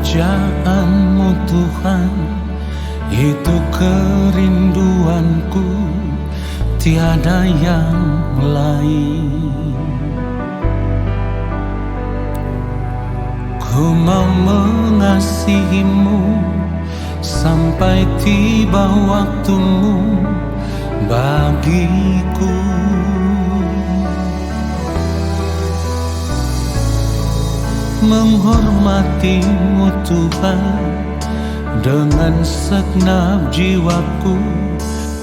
Kerajaan-Mu Tuhan, itu kerinduanku, tiada yang lain. Ku mau mengasihi-Mu sampai tiba waktu-Mu bagiku. Menghormati-Mu Tuhan dengan segenap jiwaku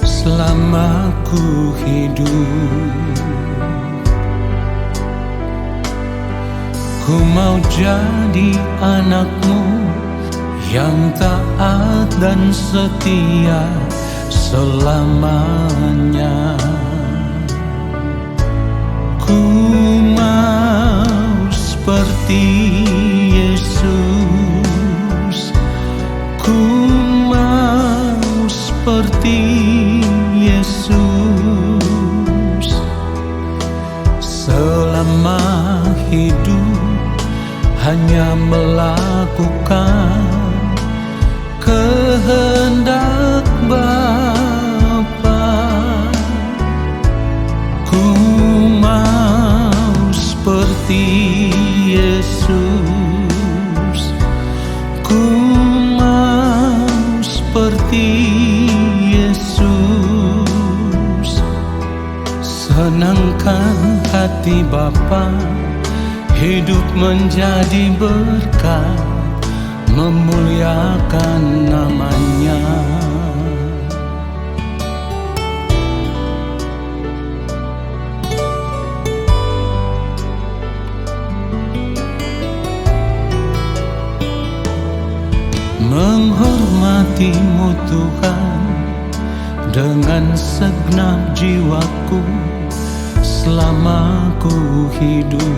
selama ku hidup. Ku mau jadi anak-Mu yang taat dan setia selamanya. Ku mau seperti Yesus, ku mau seperti Yesus. Selama hidup hanya melakukan kehendak Bapa. Ku mau seperti Yesus, ku mau seperti Yesus. Senangkan hati Bapa, hidup menjadi berkat, memuliakan nama-Nya. Menghormati-Mu Tuhan dengan segenap jiwaku selama ku hidup.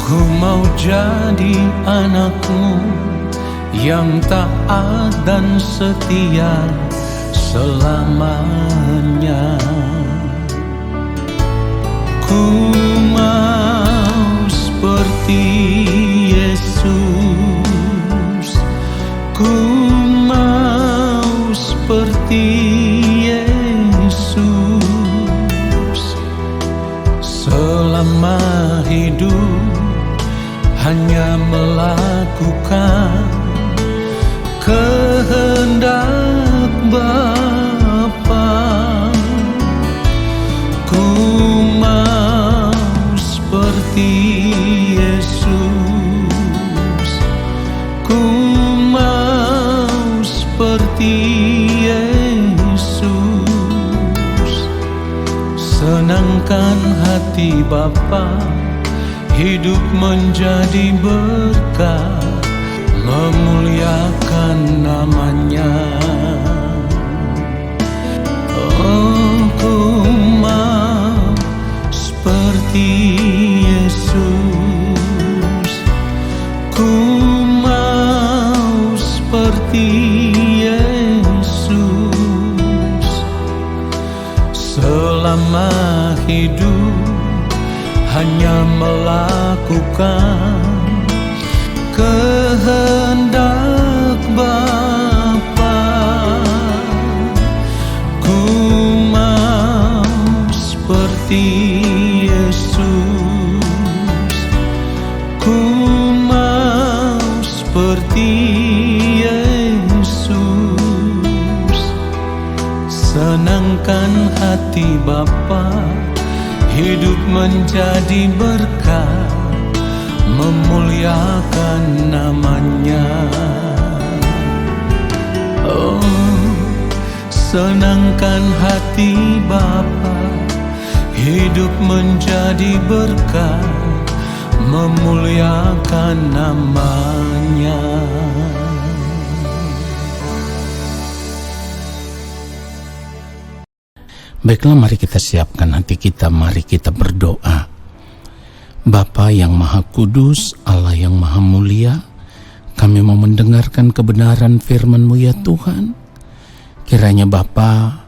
Ku mau jadi anak-Mu yang taat dan setia selamanya. Ku mau seperti Yesus, ku mau seperti Yesus. Selama hidup hanya melakukan kehendak Bapa. Ku mau seperti Yesus, ku mau seperti Yesus. Senangkan hati Bapa, hidup menjadi berkat, memuliakan nama-Nya. Oh, ku mau seperti Yesus, ku mau seperti Yesus. Selama hidup hanya melakukan kehendak Bapa. Ku mau seperti Yesus, ku mau seperti Yesus. Senangkan hati Bapa, hidup menjadi berkat, memuliakan nama-Nya. Oh, senangkan hati Bapa, hidup menjadi berkat, memuliakan nama-Nya. Baiklah, mari kita siapkan hati kita, mari kita berdoa. Bapa yang Maha Kudus, Allah yang Maha Mulia, kami mau mendengarkan kebenaran firman-Mu ya Tuhan. Kiranya Bapa,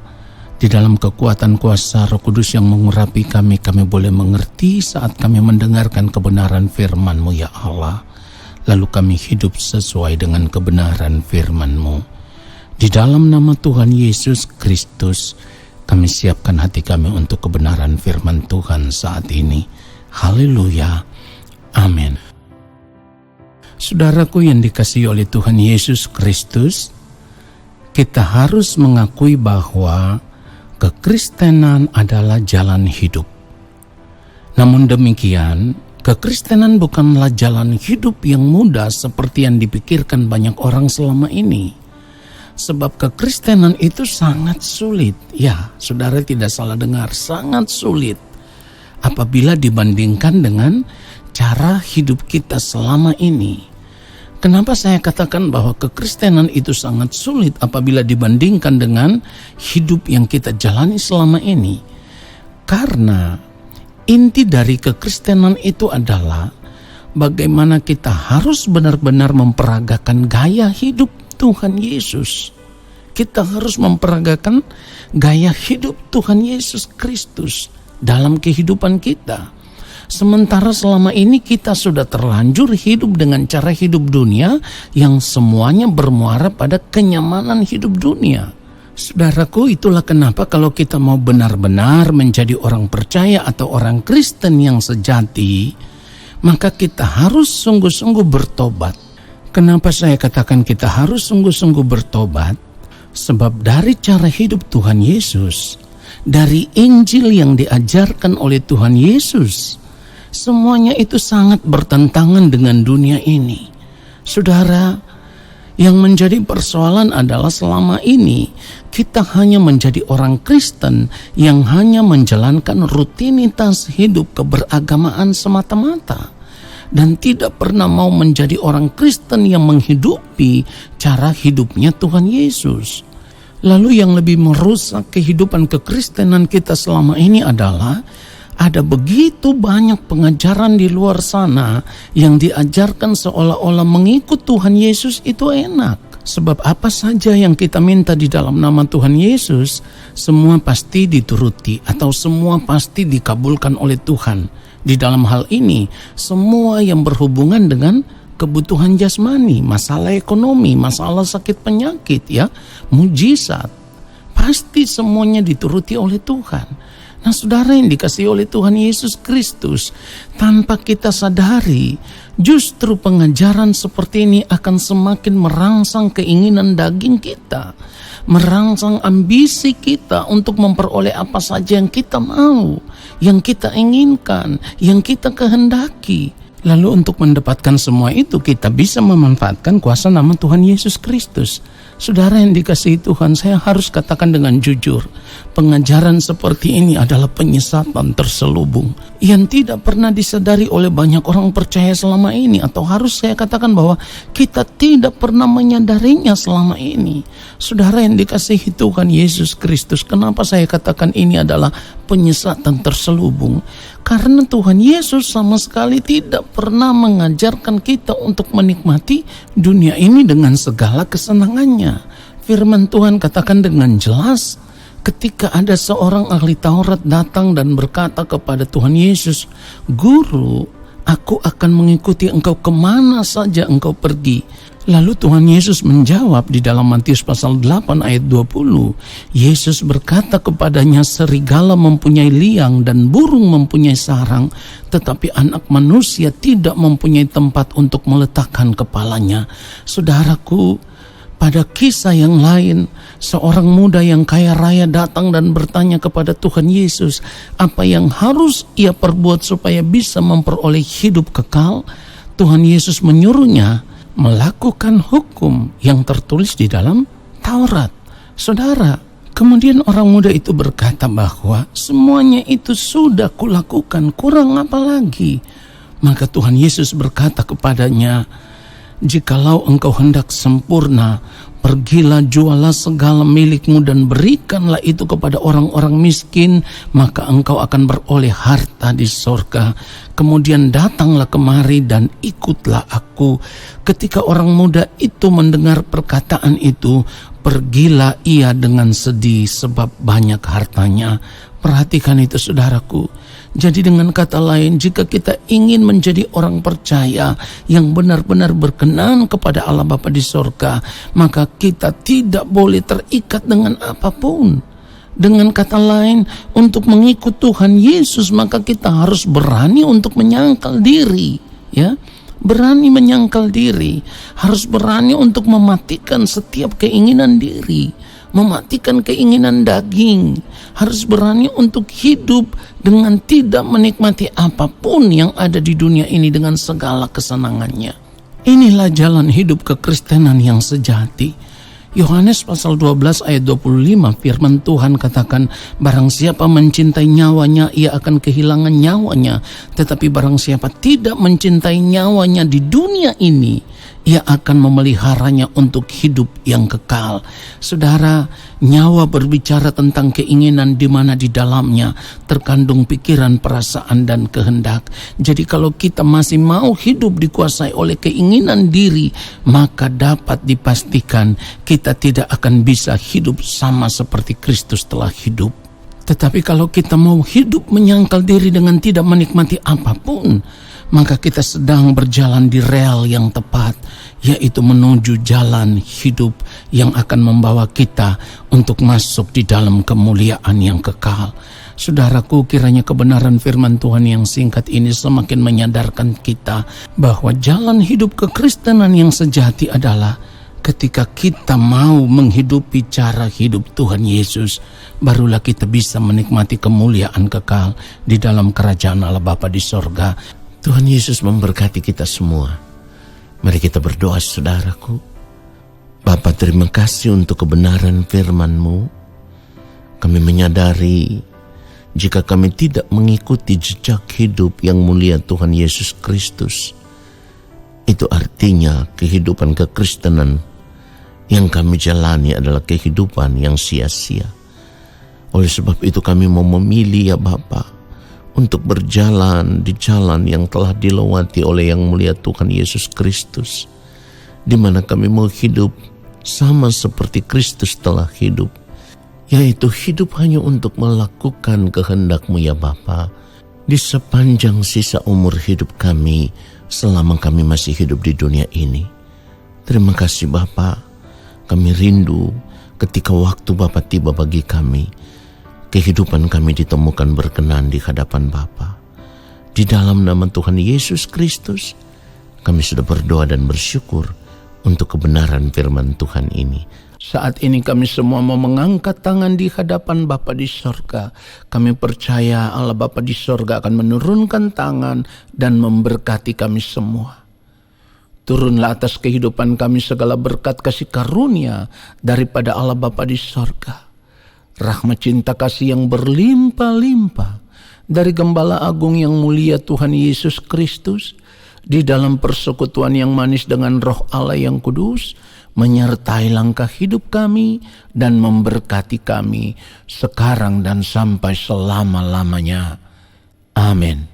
Di dalam kekuatan kuasa Roh Kudus yang mengurapi kami boleh mengerti saat kami mendengarkan kebenaran firman-Mu ya Allah. Lalu kami hidup sesuai dengan kebenaran firman-Mu. Di dalam nama Tuhan Yesus Kristus, kami siapkan hati kami untuk kebenaran firman Tuhan saat ini. Haleluya. Amin. Saudaraku yang dikasihi oleh Tuhan Yesus Kristus, kita harus mengakui bahwa kekristenan adalah jalan hidup. Namun demikian, kekristenan bukanlah jalan hidup yang mudah seperti yang dipikirkan banyak orang selama ini. Sebab kekristenan itu sangat sulit. Ya, saudara tidak salah dengar, sangat sulit. Apabila dibandingkan dengan cara hidup kita selama ini. Kenapa saya katakan bahwa kekristenan itu sangat sulit apabila dibandingkan dengan hidup yang kita jalani selama ini? Karena inti dari kekristenan itu adalah bagaimana kita harus benar-benar memperagakan gaya hidup Tuhan Yesus. Kita harus memperagakan gaya hidup Tuhan Yesus Kristus dalam kehidupan kita. Sementara selama ini kita sudah terlanjur hidup dengan cara hidup dunia yang semuanya bermuara pada kenyamanan hidup dunia. Saudaraku, itulah kenapa kalau kita mau benar-benar menjadi orang percaya atau orang Kristen yang sejati, maka kita harus sungguh-sungguh bertobat. Kenapa saya katakan kita harus sungguh-sungguh bertobat? Sebab dari cara hidup Tuhan Yesus, dari Injil yang diajarkan oleh Tuhan Yesus, semuanya itu sangat bertentangan dengan dunia ini. Saudara, yang menjadi persoalan adalah selama ini kita hanya menjadi orang Kristen yang hanya menjalankan rutinitas hidup keberagamaan semata-mata dan tidak pernah mau menjadi orang Kristen yang menghidupi cara hidupnya Tuhan Yesus. Lalu yang lebih merusak kehidupan kekristenan kita selama ini adalah ada begitu banyak pengajaran di luar sana yang diajarkan seolah-olah mengikut Tuhan Yesus itu enak. Sebab apa saja yang kita minta di dalam nama Tuhan Yesus, semua pasti dituruti atau semua pasti dikabulkan oleh Tuhan. Di dalam hal ini, semua yang berhubungan dengan kebutuhan jasmani, masalah ekonomi, masalah sakit penyakit, ya, mujizat, pasti semuanya dituruti oleh Tuhan. Nah, saudara yang dikasihi oleh Tuhan Yesus Kristus, tanpa kita sadari, justru pengajaran seperti ini akan semakin merangsang keinginan daging kita, merangsang ambisi kita untuk memperoleh apa saja yang kita mau, yang kita inginkan, yang kita kehendaki. Lalu untuk mendapatkan semua itu, kita bisa memanfaatkan kuasa nama Tuhan Yesus Kristus. Saudara yang dikasihi Tuhan, saya harus katakan dengan jujur, pengajaran seperti ini adalah penyesatan terselubung yang tidak pernah disadari oleh banyak orang percaya selama ini, atau harus saya katakan bahwa kita tidak pernah menyadarinya selama ini. Saudara yang dikasihi Tuhan Yesus Kristus, kenapa saya katakan ini adalah penyesatan terselubung? Karena Tuhan Yesus sama sekali tidak pernah mengajarkan kita untuk menikmati dunia ini dengan segala kesenangannya. Firman Tuhan katakan dengan jelas, ketika ada seorang ahli Taurat datang dan berkata kepada Tuhan Yesus, "Guru, aku akan mengikuti engkau kemana saja engkau pergi." Lalu Tuhan Yesus menjawab di dalam Matius pasal 8 ayat 20. Yesus berkata kepadanya, "Serigala mempunyai liang dan burung mempunyai sarang, tetapi anak manusia tidak mempunyai tempat untuk meletakkan kepalanya." Saudaraku, pada kisah yang lain, seorang muda yang kaya raya datang dan bertanya kepada Tuhan Yesus apa yang harus ia perbuat supaya bisa memperoleh hidup kekal. Tuhan Yesus menyuruhnya melakukan hukum yang tertulis di dalam Taurat. Saudara, kemudian orang muda itu berkata bahwa semuanya itu sudah kulakukan, kurang apa lagi? Maka Tuhan Yesus berkata kepadanya, "Jikalau engkau hendak sempurna, pergilah jualah segala milikmu dan berikanlah itu kepada orang-orang miskin, maka engkau akan beroleh harta di sorga. Kemudian datanglah kemari dan ikutlah aku." Ketika orang muda itu mendengar perkataan itu, Pergilah ia dengan sedih sebab banyak hartanya. Perhatikan itu saudaraku. Jadi dengan kata lain, jika kita ingin menjadi orang percaya yang benar-benar berkenan kepada Allah Bapa di sorga, maka kita tidak boleh terikat dengan apapun. Dengan kata lain, untuk mengikut Tuhan Yesus, maka kita harus berani untuk menyangkal diri, ya. Berani menyangkal diri, harus berani untuk mematikan setiap keinginan diri, mematikan keinginan daging, harus berani untuk hidup dengan tidak menikmati apapun yang ada di dunia ini dengan segala kesenangannya. Inilah jalan hidup kekristenan yang sejati. Yohanes pasal 12 ayat 25, firman Tuhan katakan, barang siapa mencintai nyawanya, ia akan kehilangan nyawanya. Tetapi barang siapa tidak mencintai nyawanya di dunia ini, ia akan memeliharanya untuk hidup yang kekal. Saudara, nyawa berbicara tentang keinginan di mana di dalamnya terkandung pikiran, perasaan, dan kehendak. Jadi kalau kita masih mau hidup dikuasai oleh keinginan diri, maka dapat dipastikan kita tidak akan bisa hidup sama seperti Kristus telah hidup. Tetapi kalau kita mau hidup menyangkal diri dengan tidak menikmati apapun, maka kita sedang berjalan di rel yang tepat, yaitu menuju jalan hidup yang akan membawa kita untuk masuk di dalam kemuliaan yang kekal. Saudaraku, kiranya kebenaran firman Tuhan yang singkat ini semakin menyadarkan kita bahwa jalan hidup kekristenan yang sejati adalah ketika kita mau menghidupi cara hidup Tuhan Yesus, barulah kita bisa menikmati kemuliaan kekal di dalam kerajaan Allah Bapa di sorga. Tuhan Yesus memberkati kita semua. Mari kita berdoa saudaraku. Bapa, terima kasih untuk kebenaran firman-Mu. Kami menyadari jika kami tidak mengikuti jejak hidup yang mulia Tuhan Yesus Kristus, itu artinya kehidupan kekristenan yang kami jalani adalah kehidupan yang sia-sia. Oleh sebab itu kami mau memilih ya Bapa, untuk berjalan di jalan yang telah dilewati oleh yang mulia Tuhan Yesus Kristus, di mana kami mau hidup sama seperti Kristus telah hidup, yaitu hidup hanya untuk melakukan kehendak-Mu ya Bapa, di sepanjang sisa umur hidup kami selama kami masih hidup di dunia ini. Terima kasih Bapa, kami rindu ketika waktu Bapa tiba bagi kami, kehidupan kami ditemukan berkenan di hadapan Bapa. Di dalam nama Tuhan Yesus Kristus, kami sudah berdoa dan bersyukur untuk kebenaran firman Tuhan ini. Saat ini kami semua mau mengangkat tangan di hadapan Bapa di sorga. Kami percaya Allah Bapa di sorga akan menurunkan tangan dan memberkati kami semua. Turunlah atas kehidupan kami segala berkat kasih karunia daripada Allah Bapa di sorga. Rahmat cinta kasih yang berlimpah-limpah dari Gembala Agung yang mulia Tuhan Yesus Kristus, di dalam persekutuan yang manis dengan Roh Allah yang kudus, menyertai langkah hidup kami dan memberkati kami sekarang dan sampai selama-lamanya. Amin.